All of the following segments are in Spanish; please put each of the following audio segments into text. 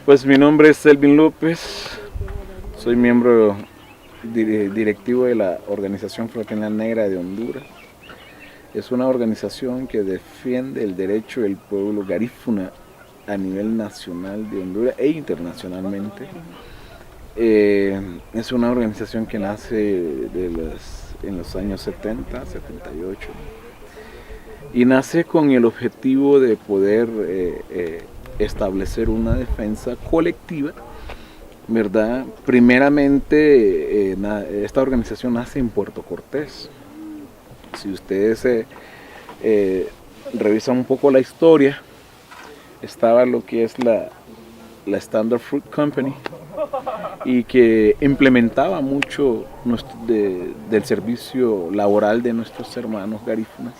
Pues mi nombre es Selvin López, soy miembro directivo de la Organización Fraternidad Negra de Honduras. Es una organización que defiende el derecho del pueblo garífuna a nivel nacional de Honduras e internacionalmente. Es una organización que nace en los años 70, 78 y nace con el objetivo de poder establecer una defensa colectiva, ¿verdad? Primeramente, esta organización nace en Puerto Cortés. Si ustedes revisan un poco la historia, estaba lo que es la Standard Fruit Company, y que implementaba mucho del servicio laboral de nuestros hermanos garífunas.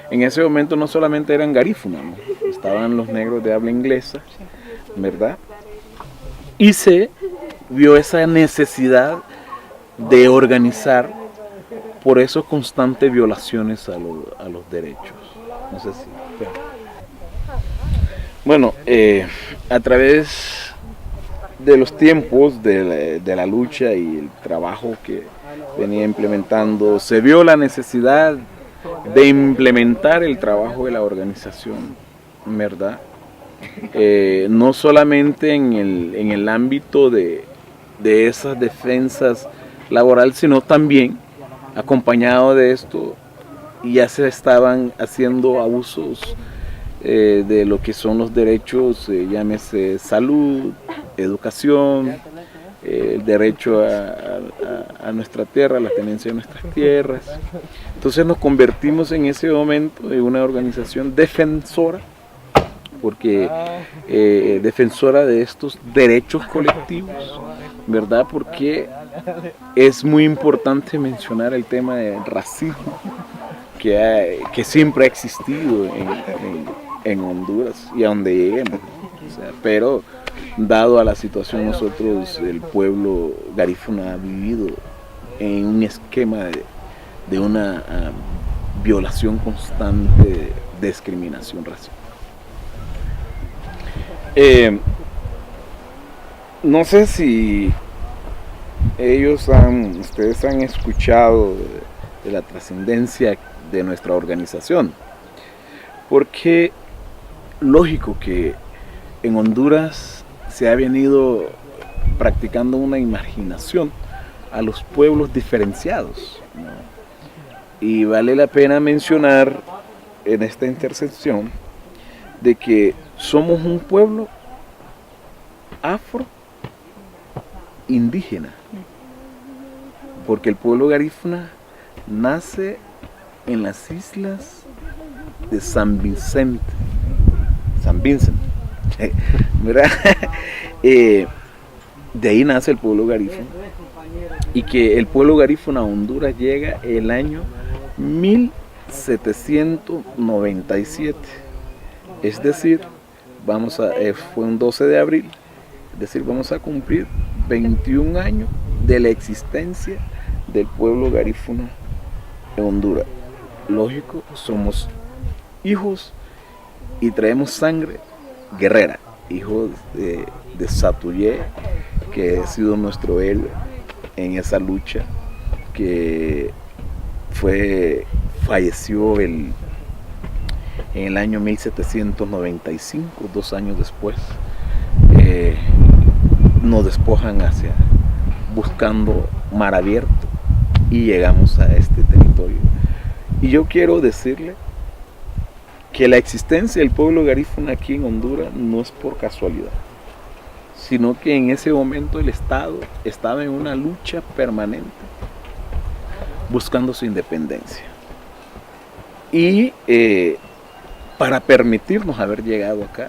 En ese momento no solamente eran garífunas, ¿no? Estaban los negros de habla inglesa, ¿verdad? Y se vio esa necesidad de organizar por eso constantes violaciones a los derechos. No sé si... Bueno, a través de los tiempos de la lucha y el trabajo que venía implementando, se vio la necesidad de implementar el trabajo de la organización, ¿verdad? No solamente en el ámbito de esas defensas laborales, sino también acompañado de esto ya se estaban haciendo abusos de lo que son los derechos, llámese salud, educación, el derecho a nuestra tierra, a la tenencia de nuestras tierras. Entonces nos convertimos en ese momento en una organización defensora, porque defensora de estos derechos colectivos, ¿verdad? Porque es muy importante mencionar el tema del racismo que siempre ha existido en Honduras y a donde lleguemos. O sea, pero dado a la situación, nosotros, el pueblo garífuna, ha vivido en un esquema de una violación constante de discriminación racial. No sé si ustedes han escuchado de la trascendencia de nuestra organización, porque lógico que en Honduras se ha venido practicando una imaginación a los pueblos diferenciados, ¿no? Y vale la pena mencionar en esta intersección de que somos un pueblo afro-indígena, porque el pueblo garífuna nace en las islas de San Vincent, ¿verdad? De ahí nace el pueblo garífuna, y que el pueblo garífuna a Honduras llega el año 1797, es decir, fue un 12 de abril, es decir, vamos a cumplir 21 años de la existencia del pueblo garífuna en Honduras. Lógico, somos hijos y traemos sangre guerrera, hijos de Satuyé, que ha sido nuestro héroe en esa lucha, que falleció en el año 1795, 2 años después. Nos despojan buscando mar abierto, y llegamos a este territorio. Y yo quiero decirle que la existencia del pueblo garífuna aquí en Honduras no es por casualidad, sino que en ese momento el Estado estaba en una lucha permanente buscando su independencia. Y para permitirnos haber llegado acá,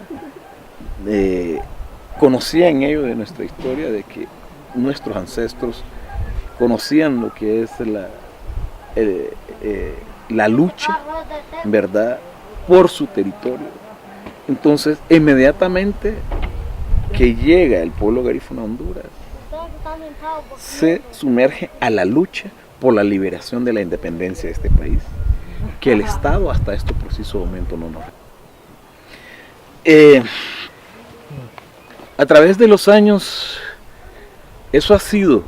conocía en ello de nuestra historia, de que nuestros ancestros conocían lo que es la lucha, ¿verdad?, por su territorio. Entonces, inmediatamente que llega el pueblo garífuna a Honduras, se sumerge a la lucha por la liberación de la independencia de este país, que el Estado hasta este preciso momento no nos... A través de los años, eso ha sido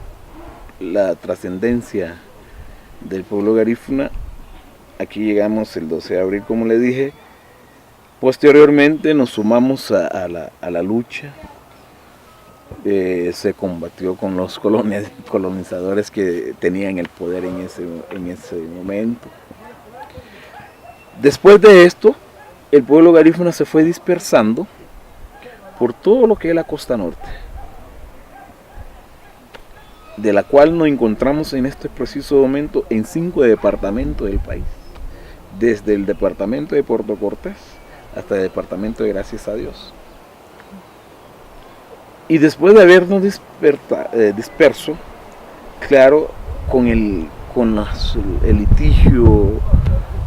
la trascendencia del pueblo garífuna. Aquí llegamos el 12 de abril, como le dije. Posteriormente nos sumamos a la lucha. Se combatió con los colonizadores que tenían el poder en ese momento. Después de esto, el pueblo garífuna se fue dispersando por todo lo que es la costa norte, de la cual nos encontramos en este preciso momento en 5 departamentos del país, desde el departamento de Puerto Cortés hasta el departamento de Gracias a Dios. Y después de habernos disperso, claro, con el litigio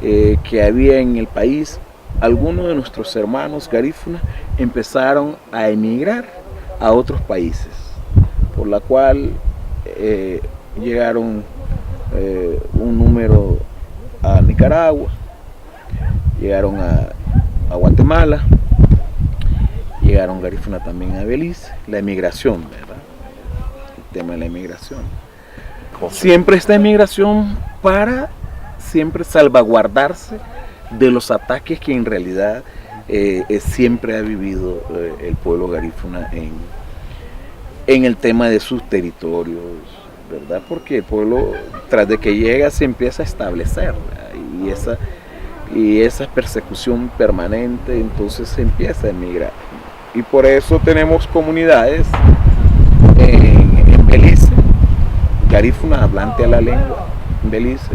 que había en el país, algunos de nuestros hermanos garífunas empezaron a emigrar a otros países, por la cual llegaron un número a Nicaragua, llegaron a Guatemala, llegaron garífunas también a Belice, la emigración, ¿verdad? El tema de la emigración. Siempre esta emigración para siempre salvaguardarse de los ataques que en realidad siempre ha vivido el pueblo garífuna en el tema de sus territorios, ¿verdad? Porque el pueblo, tras de que llega, se empieza a establecer, ¿verdad? Y esa persecución permanente, entonces se empieza a emigrar. Y por eso tenemos comunidades en Belice, garífuna hablante a la lengua, en Belice,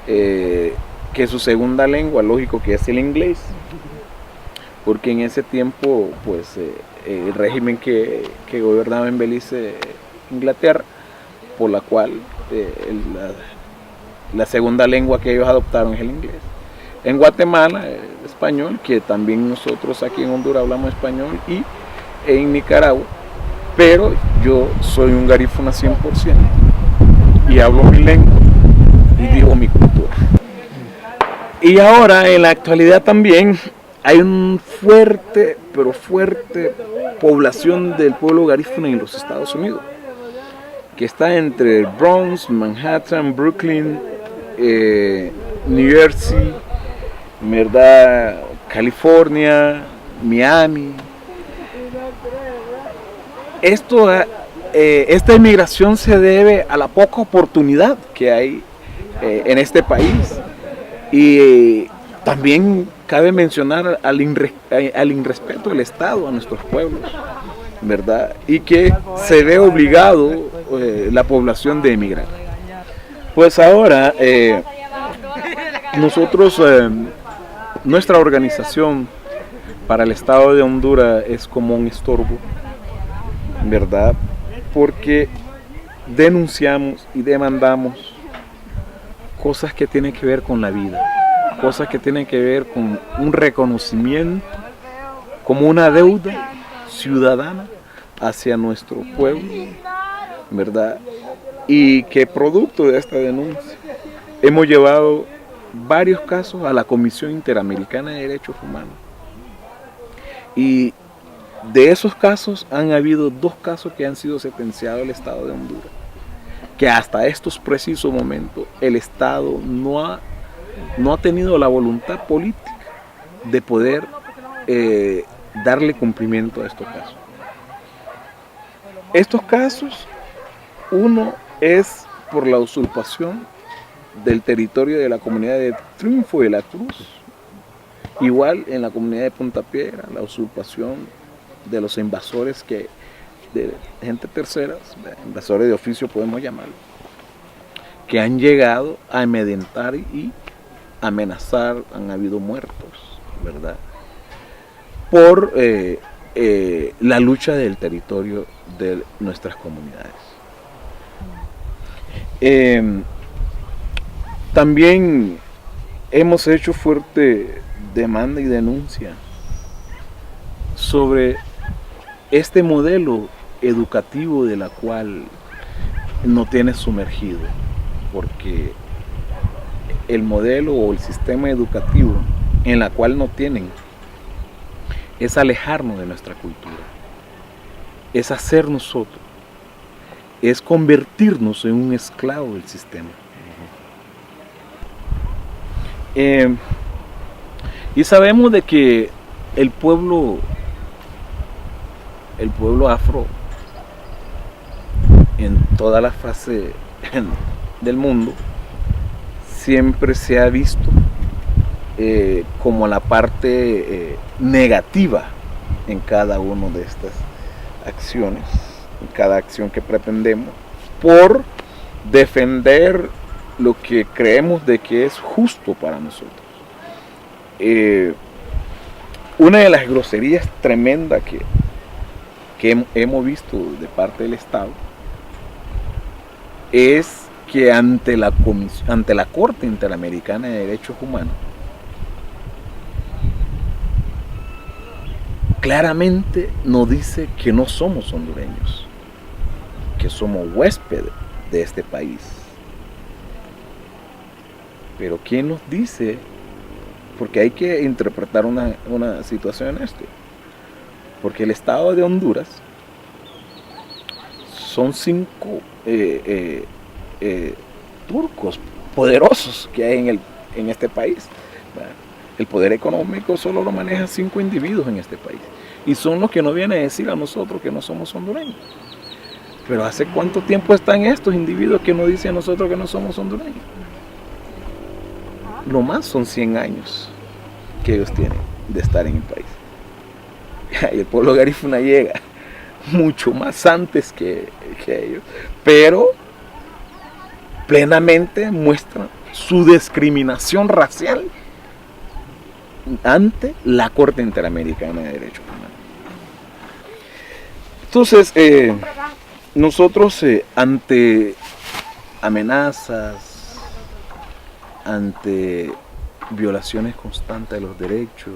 que su segunda lengua, lógico que es el inglés, porque en ese tiempo, pues, el régimen que gobernaba en Belice, Inglaterra, por la cual la segunda lengua que ellos adoptaron es el inglés. En Guatemala, español, que también nosotros aquí en Honduras hablamos español, y en Nicaragua, pero yo soy un garífuna 100% y hablo mi lengua y vivo mi cultura. Y ahora, en la actualidad también, hay una fuerte población del pueblo garífuna en los Estados Unidos, que está entre el Bronx, Manhattan, Brooklyn, New Jersey, ¿verdad? California, Miami. Esta inmigración se debe a la poca oportunidad que hay en este país, y también cabe mencionar al irrespeto del Estado a nuestros pueblos, ¿verdad? Y que se ve obligado la población de emigrar. Pues ahora nosotros, nuestra organización para el Estado de Honduras es como un estorbo, ¿verdad? Porque denunciamos y demandamos cosas que tienen que ver con la vida, cosas que tienen que ver con un reconocimiento, como una deuda ciudadana hacia nuestro pueblo, ¿verdad? Y que producto de esta denuncia hemos llevado varios casos a la Comisión Interamericana de Derechos Humanos. Y de esos casos han habido 2 casos que han sido sentenciados al Estado de Honduras, que hasta estos precisos momentos el Estado no ha tenido la voluntad política de poder darle cumplimiento a estos casos. Estos casos, uno es por la usurpación del territorio de la comunidad de Triunfo de la Cruz, igual en la comunidad de Punta Piedra, la usurpación de los invasores, de gente tercera, invasores de oficio podemos llamarlo, que han llegado a amedrentar y amenazar, han habido muertos, ¿verdad? Por la lucha del territorio de nuestras comunidades. También hemos hecho fuerte demanda y denuncia sobre este modelo educativo de la cual no tiene sumergido, porque el modelo o el sistema educativo en la cual no tienen es alejarnos de nuestra cultura, es hacer nosotros, es convertirnos en un esclavo del sistema. Y sabemos de que el pueblo afro en toda la fase del mundo siempre se ha visto como la parte negativa en cada una de estas acciones, en cada acción que pretendemos, por defender lo que creemos de que es justo para nosotros. Una de las groserías tremendas que hemos visto de parte del Estado es que ante la Corte Interamericana de Derechos Humanos claramente nos dice que no somos hondureños, que somos huéspedes de este país. Pero ¿quién nos dice? Porque hay que interpretar una situación en esto. Porque el Estado de Honduras son 5 turcos poderosos que hay en este país. El poder económico solo lo manejan 5 individuos en este país. Y son los que nos vienen a decir a nosotros que no somos hondureños. Pero ¿hace cuánto tiempo están estos individuos que nos dicen a nosotros que no somos hondureños? Lo más son 100 años que ellos tienen de estar en el país. Y el pueblo garífuna llega mucho más antes que ellos, pero plenamente muestran su discriminación racial ante la Corte Interamericana de Derechos Humanos. Entonces, nosotros ante amenazas, ante violaciones constantes de los derechos,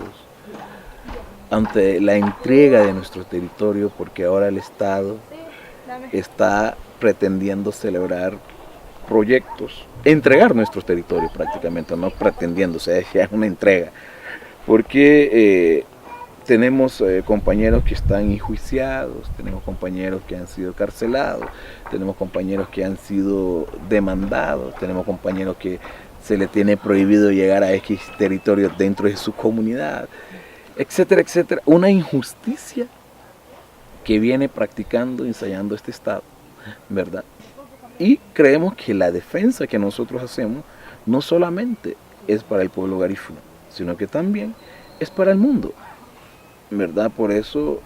ante la entrega de nuestro territorio, porque ahora el Estado está pretendiendo celebrar proyectos, entregar nuestro territorio prácticamente, no pretendiendo, o sea, es una entrega, porque tenemos compañeros que están enjuiciados, tenemos compañeros que han sido carcelados, tenemos compañeros que han sido demandados, tenemos compañeros que se les tiene prohibido llegar a X territorios dentro de su comunidad, etcétera, etcétera. Una injusticia que viene practicando, ensayando este Estado, ¿verdad? Y creemos que la defensa que nosotros hacemos no solamente es para el pueblo garífuna, sino que también es para el mundo, ¿verdad? Por eso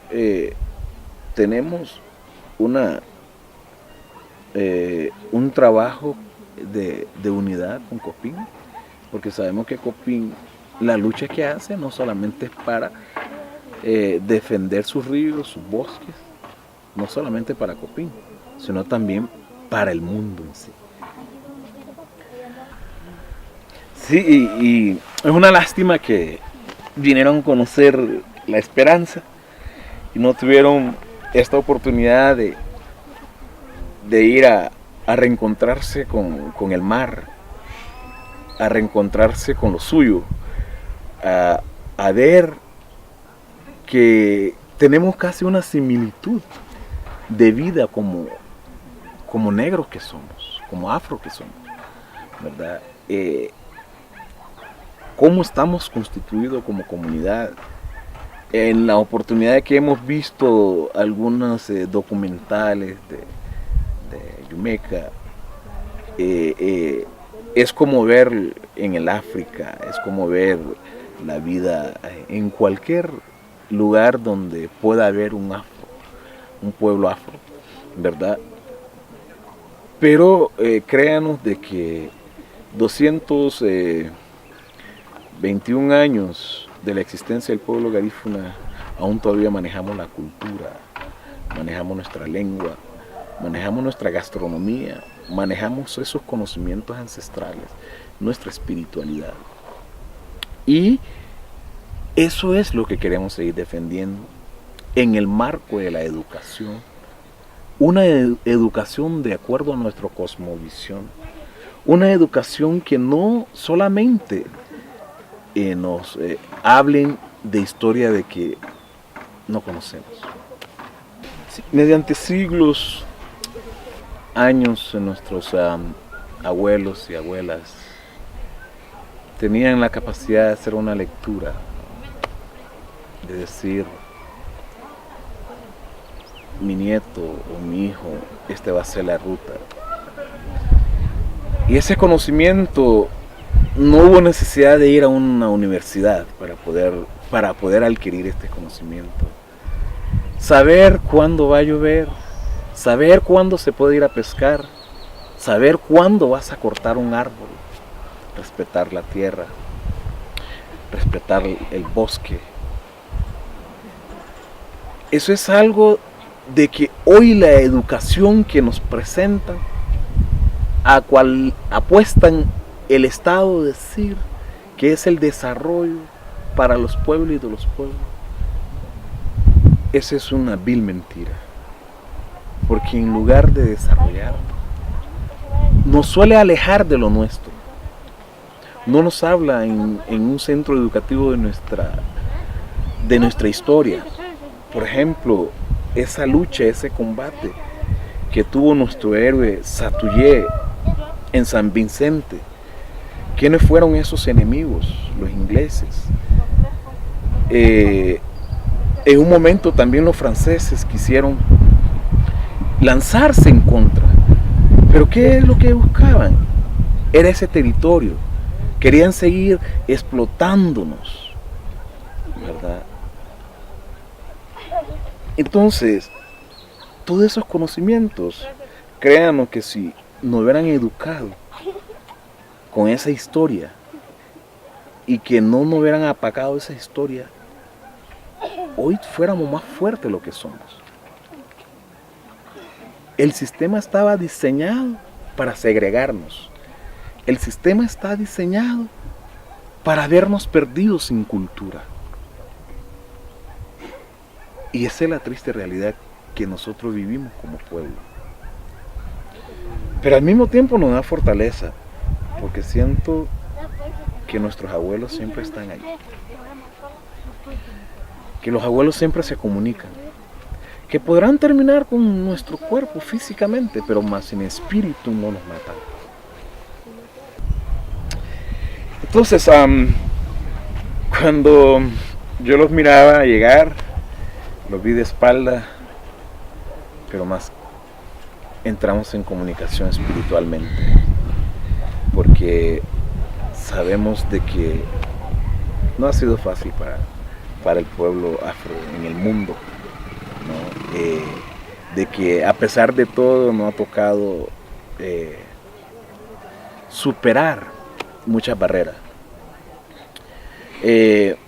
tenemos un trabajo de unidad con Copín, porque sabemos que Copín, la lucha que hace no solamente es para defender sus ríos, sus bosques, no solamente para Copín, sino también para el mundo en sí. Sí, y es una lástima que vinieron a conocer la esperanza y no tuvieron esta oportunidad de ir a reencontrarse con el mar, a reencontrarse con lo suyo, a ver que tenemos casi una similitud de vida como negros que somos, como afro que somos, ¿verdad? Cómo estamos constituidos como comunidad. En la oportunidad que hemos visto algunos documentales de Yumeca, es como ver en el África, es como ver la vida en cualquier lugar donde pueda haber un pueblo afro, ¿verdad? Pero créanos de que 221 años de la existencia del pueblo garífuna, aún todavía manejamos la cultura, manejamos nuestra lengua, manejamos nuestra gastronomía, manejamos esos conocimientos ancestrales, nuestra espiritualidad. Y eso es lo que queremos seguir defendiendo en el marco de la educación. Una educación de acuerdo a nuestra cosmovisión. Una educación que no solamente nos hablen de historia de que no conocemos, mediante siglos, años, nuestros abuelos y abuelas tenían la capacidad de hacer una lectura, de decir, mi nieto o mi hijo, esta va a ser la ruta. Y ese conocimiento, no hubo necesidad de ir a una universidad para poder adquirir este conocimiento. Saber cuándo va a llover, saber cuándo se puede ir a pescar, saber cuándo vas a cortar un árbol, respetar la tierra, respetar el bosque. Eso es algo de que hoy la educación que nos presentan, a cual apuestan el Estado, decir que es el desarrollo para los pueblos y de los pueblos, esa es una vil mentira, porque en lugar de desarrollar, nos suele alejar de lo nuestro. No nos habla en un centro educativo de nuestra historia. Por ejemplo, esa lucha, ese combate que tuvo nuestro héroe Satuyé en San Vicente. ¿Quiénes fueron esos enemigos? Los ingleses. En un momento también los franceses quisieron lanzarse en contra. ¿Pero qué es lo que buscaban? Era ese territorio. Querían seguir explotándonos, ¿verdad? Entonces, todos esos conocimientos, créanos que si nos hubieran educado con esa historia y que no nos hubieran apagado esa historia, hoy fuéramos más fuertes de lo que somos. El sistema estaba diseñado para segregarnos. El sistema está diseñado para vernos perdidos sin cultura. Y esa es la triste realidad que nosotros vivimos como pueblo. Pero al mismo tiempo nos da fortaleza, porque siento que nuestros abuelos siempre están ahí. Que los abuelos siempre se comunican. Que podrán terminar con nuestro cuerpo físicamente, pero más en espíritu no nos matan. Entonces, cuando yo los miraba llegar, los vi de espalda, pero más entramos en comunicación espiritualmente, porque sabemos de que no ha sido fácil para el pueblo afro en el mundo, ¿no? De que a pesar de todo nos ha tocado superar muchas barreras.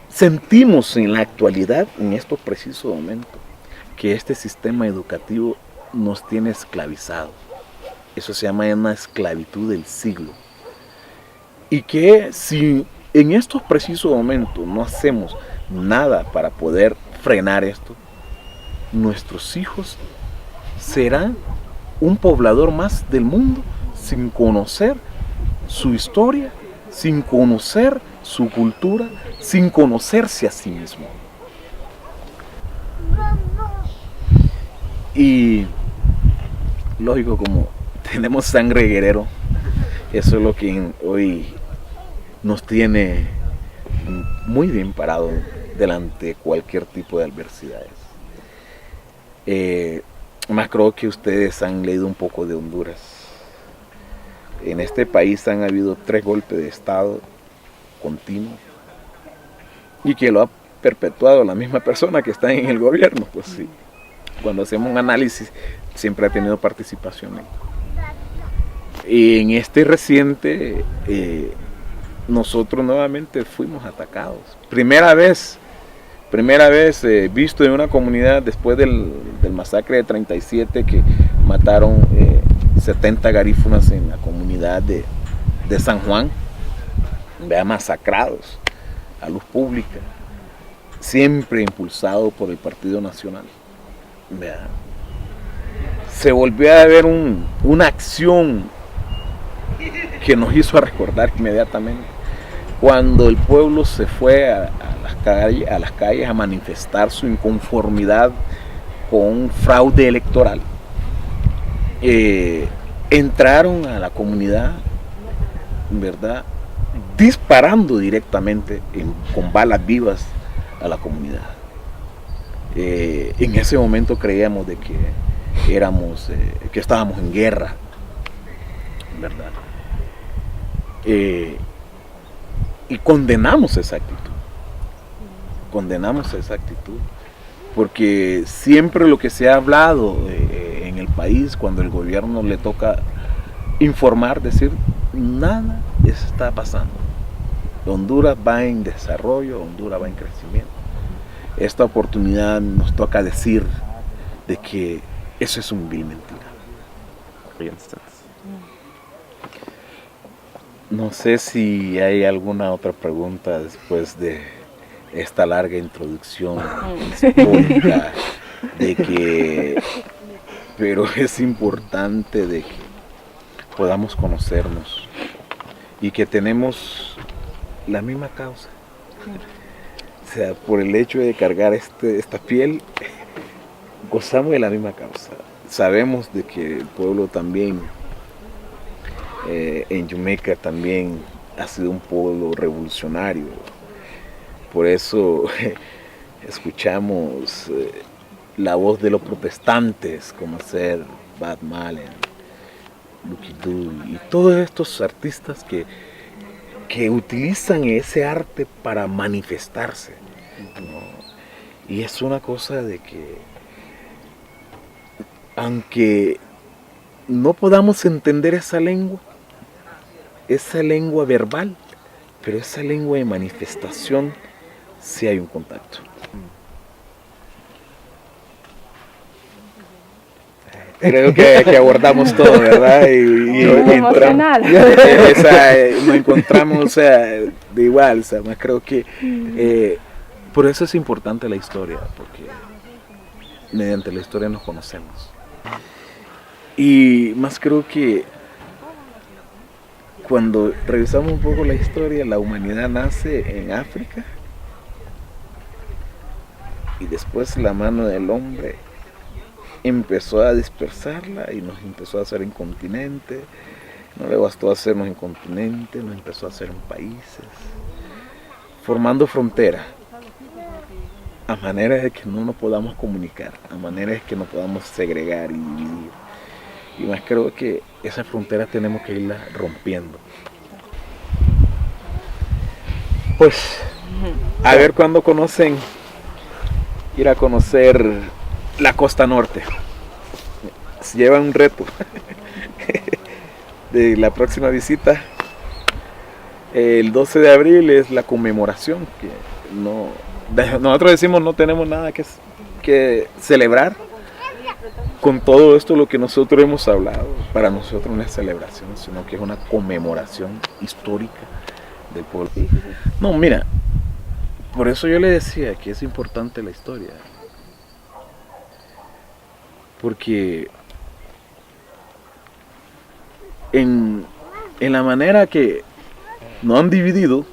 Sentimos en la actualidad, en estos precisos momentos, que este sistema educativo nos tiene esclavizado. Eso se llama una esclavitud del siglo. Y que si en estos precisos momentos no hacemos nada para poder frenar esto, nuestros hijos serán un poblador más del mundo sin conocer su historia, sin conocer su cultura, sin conocerse a sí mismo. Y lógico, como tenemos sangre guerrero, eso es lo que hoy nos tiene muy bien parado delante de cualquier tipo de adversidades. Más creo que ustedes han leído un poco de Honduras. En este país han habido 3 golpes de Estado continuos y que lo ha perpetuado la misma persona que está en el gobierno. Pues sí, cuando hacemos un análisis siempre ha tenido participación. Y en este reciente nosotros nuevamente fuimos atacados. Primera vez visto en una comunidad después del masacre de 37, que mataron 70 garífunas en la comunidad de San Juan, masacrados a luz pública, siempre impulsado por el Partido Nacional. Se volvió a ver una acción que nos hizo recordar inmediatamente cuando el pueblo se fue a las calles a manifestar su inconformidad con fraude electoral, entraron a la comunidad, ¿verdad?, disparando directamente con balas vivas a la comunidad. En ese momento creíamos de que que estábamos en guerra, ¿verdad? Y condenamos esa actitud. Condenamos esa actitud. Porque siempre lo que se ha hablado en el país, cuando el gobierno le toca informar, decir, nada está pasando. Honduras va en desarrollo, Honduras va en crecimiento. Esta oportunidad nos toca decir de que eso es un vil mentira. No sé si hay alguna otra pregunta después de esta larga introducción histórica, pero es importante de que podamos conocernos y que tenemos la misma causa. O sea, por el hecho de cargar esta piel, gozamos de la misma causa. Sabemos de que el pueblo también, en Yumeca también ha sido un pueblo revolucionario. Por eso escuchamos la voz de los protestantes, como ser Bad Malen, Lucky Dube y todos estos artistas que utilizan ese arte para manifestarse, ¿no? Y es una cosa de que, aunque no podamos entender esa lengua verbal, pero esa lengua de manifestación, sí hay un contacto. Creo que abordamos todo, ¿verdad? Y nos encontramos, o sea, de igual, o sea, más creo que por eso es importante la historia, porque mediante la historia nos conocemos. Y más creo que cuando revisamos un poco la historia, la humanidad nace en África y después la mano del hombre empezó a dispersarla y nos empezó a hacer en continente. No le bastó hacernos en continente, nos empezó a hacer en países, formando fronteras, a manera de que no nos podamos comunicar, a manera de que no podamos segregar y dividir. Y más creo que esa frontera tenemos que irla rompiendo. Pues, a ver cuándo conocen, ir a conocer la costa norte. Se lleva un reto de la próxima visita. El 12 de abril es la conmemoración, que nosotros decimos no tenemos nada que celebrar. Con todo esto lo que nosotros hemos hablado, para nosotros no es celebración, sino que es una conmemoración histórica del pueblo. No, mira, por eso yo le decía que es importante la historia. Porque en la manera que nos han dividido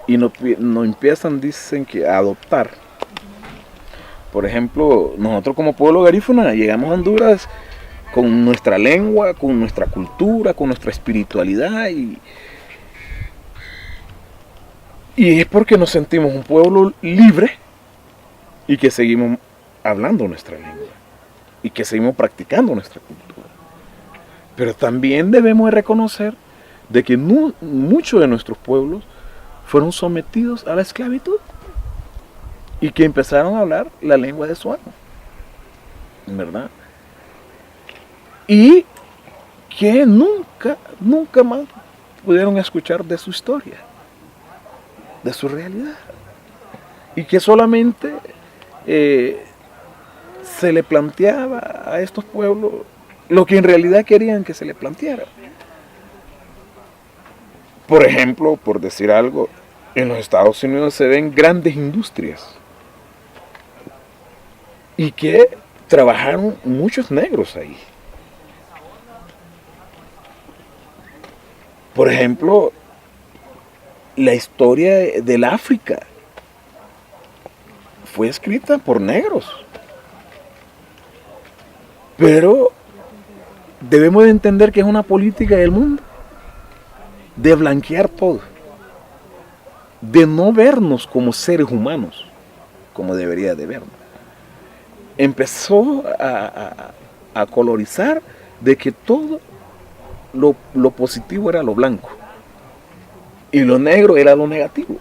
y nos empiezan, dicen que a adoptar. Por ejemplo, nosotros como pueblo garífuna llegamos a Honduras con nuestra lengua, con nuestra cultura, con nuestra espiritualidad y es porque nos sentimos un pueblo libre y que seguimos hablando nuestra lengua y que seguimos practicando nuestra cultura. Pero también debemos de reconocer de que muchos de nuestros pueblos fueron sometidos a la esclavitud y que empezaron a hablar la lengua de su amo, ¿verdad? Y que nunca más pudieron escuchar de su historia, de su realidad, y que solamente se le planteaba a estos pueblos lo que en realidad querían que se le planteara. Por ejemplo, por decir algo, en los Estados Unidos se ven grandes industrias y que trabajaron muchos negros ahí. Por ejemplo, la historia del África fue escrita por negros. Pero debemos de entender que es una política del mundo de blanquear todo, de no vernos como seres humanos, como debería de vernos. Empezó a colorizar de que todo lo positivo era lo blanco y lo negro era lo negativo.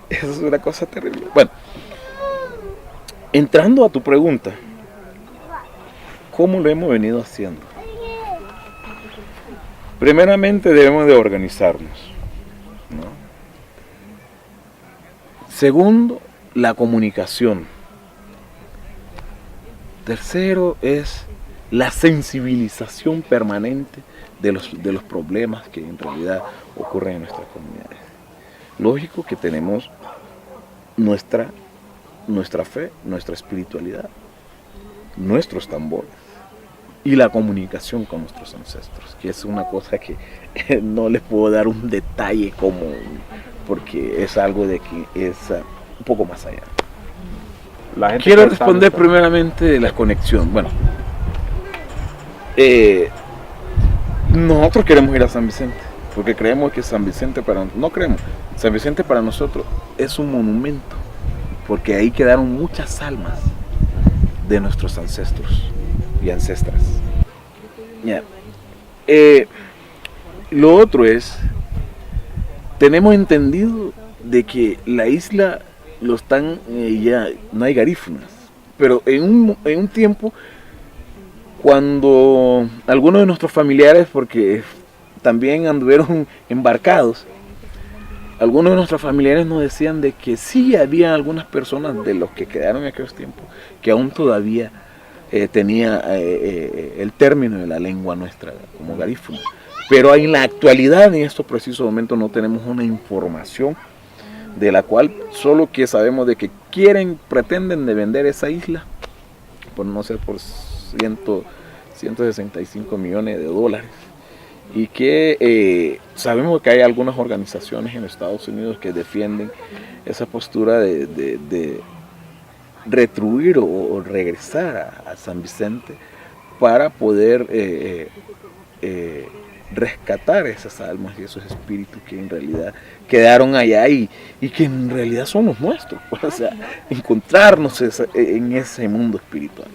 Eso es una cosa terrible. Bueno, entrando a tu pregunta, ¿cómo lo hemos venido haciendo? Primeramente debemos de organizarnos, ¿no? Segundo, la comunicación. Tercero es la sensibilización permanente de los problemas que en realidad ocurren en nuestras comunidades. Lógico que tenemos nuestra fe, nuestra espiritualidad, nuestros tambores y la comunicación con nuestros ancestros, que es una cosa que no les puedo dar un detalle como, porque es algo de que es un poco más allá. Quiero responder primeramente de la conexión. Bueno, nosotros queremos ir a San Vicente, porque creemos que San Vicente San Vicente para nosotros es un monumento, porque ahí quedaron muchas almas de nuestros ancestros y ancestras. Yeah. Lo otro es, tenemos entendido de que la isla ya no hay garífunas, pero en un tiempo cuando algunos de nuestros familiares, porque también anduvieron embarcados, algunos de nuestros familiares nos decían de que sí había algunas personas de los que quedaron en aquellos tiempos que aún todavía tenía el término de la lengua nuestra como garífuna. Pero en la actualidad, en estos precisos momentos, no tenemos una información de la cual solo que sabemos de que pretenden de vender esa isla por no sé, por 165 millones de dólares. Y que sabemos que hay algunas organizaciones en Estados Unidos que defienden esa postura de retribuir o regresar a San Vicente para poder rescatar esas almas y esos espíritus que en realidad quedaron allá y que en realidad son los nuestros. O sea, encontrarnos en ese mundo espiritual.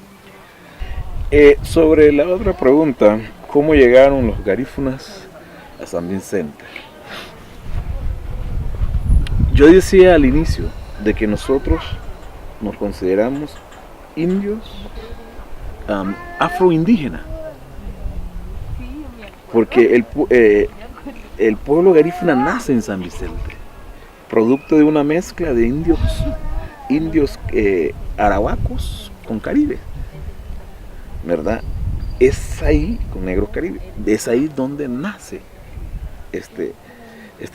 Sobre la otra pregunta, ¿cómo llegaron los garífunas a San Vicente? Yo decía al inicio de que nosotros nos consideramos indios afroindígenas, porque el pueblo garífuna nace en San Vicente, producto de una mezcla de indios arahuacos con caribe, ¿verdad? Es ahí, con negros caribe, es ahí donde nace este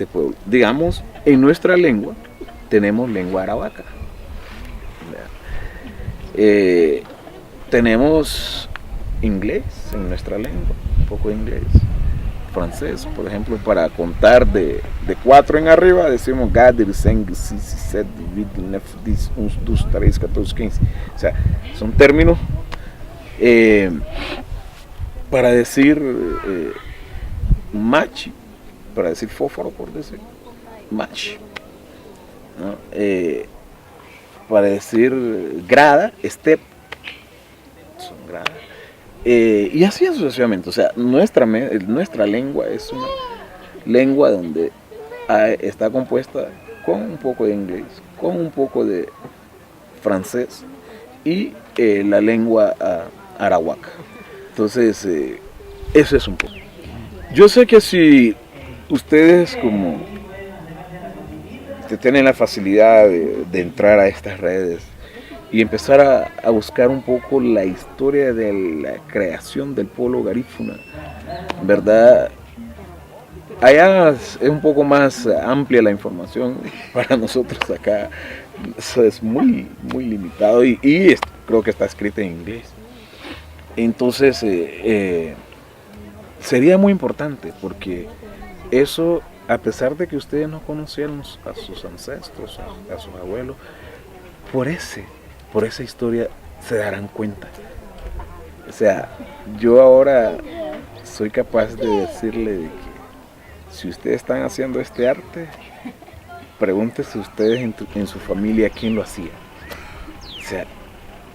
pueblo. Digamos, en nuestra lengua tenemos lengua arahuaca. Tenemos inglés en nuestra lengua, un poco de inglés, francés, por ejemplo, para contar de 4 en arriba, decimos Gadir, 5, 6, 7, 8, 9, 10, 11, 12, 13, 14, 15. O sea, son términos para decir machi, para decir fósforo, por decir machi, ¿no? Para decir grada, step, son gradas, y así sucesivamente. O sea, nuestra lengua es una lengua donde está compuesta con un poco de inglés, con un poco de francés y la lengua arahuaca. Entonces, eso es un poco. Yo sé que si ustedes como tienen la facilidad de entrar a estas redes y empezar a buscar un poco la historia de la creación del pueblo garífuna, ¿verdad? Allá es un poco más amplia la información. Para nosotros acá eso es muy, muy limitado y creo que está escrita en inglés. Entonces sería muy importante, porque eso, a pesar de que ustedes no conocieron a sus ancestros, a sus abuelos, por esa historia se darán cuenta O sea, yo ahora soy capaz de decirle de que si ustedes están haciendo este arte, pregúntese ustedes en su familia quién lo hacía. O sea,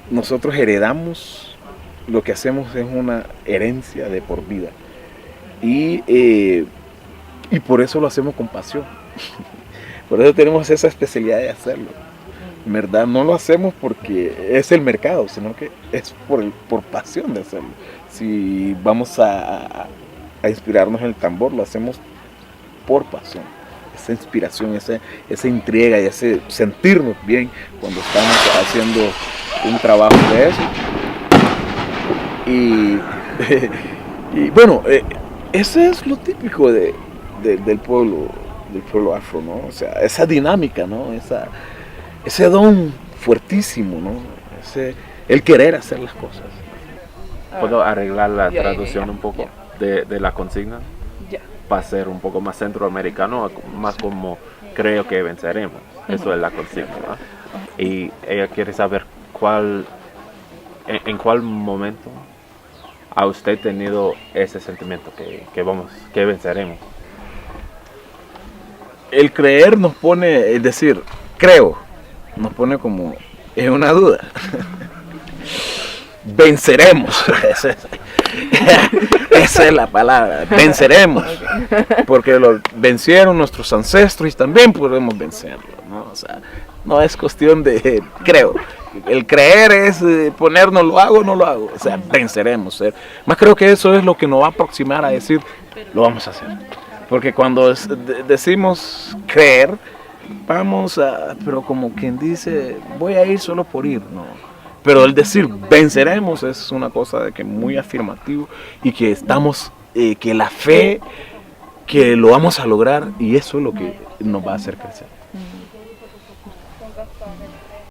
nosotros heredamos, lo que hacemos es una herencia de por vida. Y por eso lo hacemos con pasión. Por eso tenemos esa especialidad de hacerlo. En verdad no lo hacemos porque es el mercado, sino que es por pasión de hacerlo. Si vamos a inspirarnos en el tambor, lo hacemos por pasión. Esa inspiración, esa entrega y ese sentirnos bien cuando estamos haciendo un trabajo de eso. Y bueno, eso es lo típico del pueblo afro, ¿no? O sea, esa dinámica, ¿no? Ese don fuertísimo, ¿no? El querer hacer las cosas. ¿Puedo arreglar la traducción un poco de la consigna? Para ser un poco más centroamericano, más como creo que venceremos. Eso es la consigna, ¿no? Y ella quiere saber en cuál momento ha usted tenido ese sentimiento que venceremos. El creer nos pone, es decir, creo, nos pone como en una duda. Venceremos. Esa es la palabra, venceremos. Porque lo vencieron nuestros ancestros y también podemos vencerlo, ¿no? O sea, no es cuestión de creo. El creer es ponernos lo hago o no lo hago. O sea, venceremos. Más creo que eso es lo que nos va a aproximar a decir, lo vamos a hacer. Porque cuando decimos creer, pero como quien dice, voy a ir solo por ir, ¿no? Pero el decir venceremos es una cosa de que muy afirmativo y que estamos, que la fe, que lo vamos a lograr y eso es lo que nos va a hacer crecer.